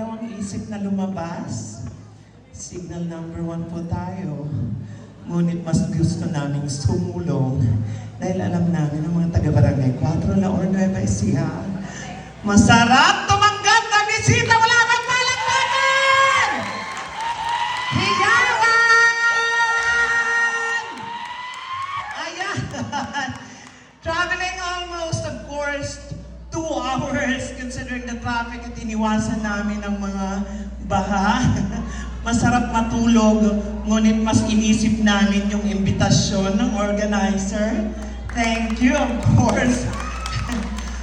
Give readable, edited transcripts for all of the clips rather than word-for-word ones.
Pangalawang isip na lumabas, signal number 1 po tayo. Ngunit mas gusto naming sumulong dahil alam namin ng mga taga-barangay 4 La or Nueva Ecija. Masarap tumanggap na bisita! Wala kang palakpakan! Hiyawan! Ayan! Traveling almost, of course, 2 hours considering the traffic at iniwasan namin ang mga baha. Masarap matulog, ngunit mas inisip namin yung imbitasyon ng organizer. Thank you, of course.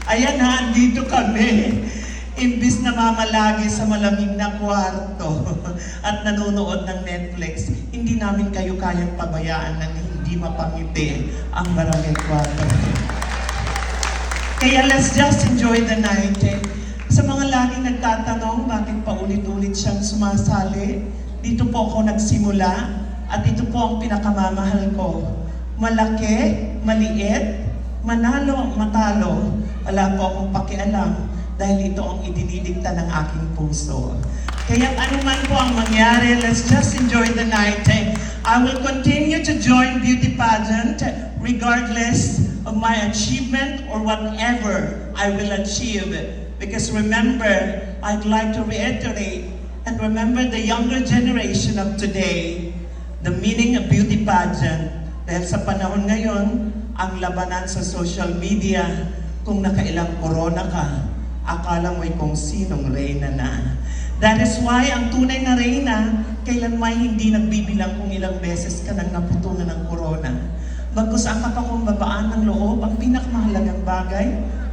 Ayan ha, dito kami. Imbis na mamalagi sa malamig na kwarto at nanonood ng Netflix, hindi namin kayo kayang pabayaan ng hindi mapangiti ang barangay kwarto. Kaya let's just enjoy the night. Sa mga laging nagtatanong bakit paulit-ulit siyang sumasali, dito po ako nagsimula at ito po ang pinakamamahal ko. Malaki, maliit, manalo, matalo, wala po akong pakialam dahil ito ang idinidikta ng aking puso. Kaya anuman po ang mangyari, let's just enjoy the night. I will continue to join beauty pageant regardless of my achievement or whatever I will achieve. Because remember, I'd like to reiterate and remember the younger generation of today, the meaning of beauty pageant. Dahil sa panahon ngayon, ang labanan sa social media, kung nakailang corona ka, akala mo'y kung sinong reyna na. That is why ang tunay na reyna, kailanman hindi nagbibilang kung ilang beses ka nang naputunan ng corona. Bagkus ang kapakumbabaan ng loob, ang pinakamahalagang bagay,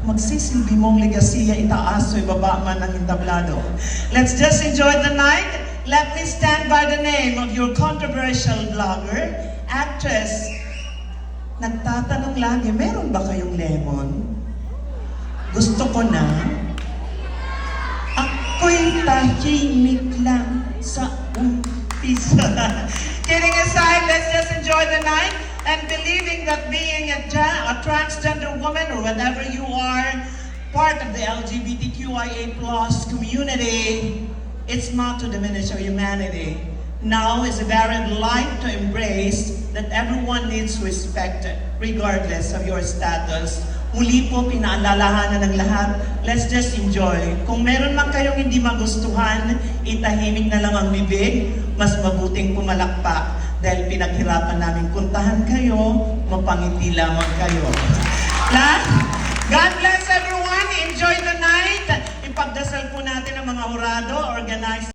magsisilbi mong legasiya, itaas o ibaba man ang entablado. Let's just enjoy the night. Let me stand by the name of your controversial vlogger, actress. Nagtatanong lagi, meron ba kayong lemon? Gusto ko na. Ako'y tahimik lang sa umpisa. Kidding aside, let's just enjoy the night and believing that being a transgender woman or whatever you are, part of the LGBTQIA+ community, it's not to diminish our humanity. Now is a varied life to embrace that everyone needs respect regardless of your status. Muli po, pinaalalahanan ng lahat, let's just enjoy. Kung meron man kayong hindi magustuhan, itahimik na lang ang bibig, mas mabuting pumalakpak. Dahil pinaghirapan namin puntahan kayo, mapangiti lamang kayo. Last, God bless everyone, enjoy the night. Ipagdasal po natin ang mga hurado, organized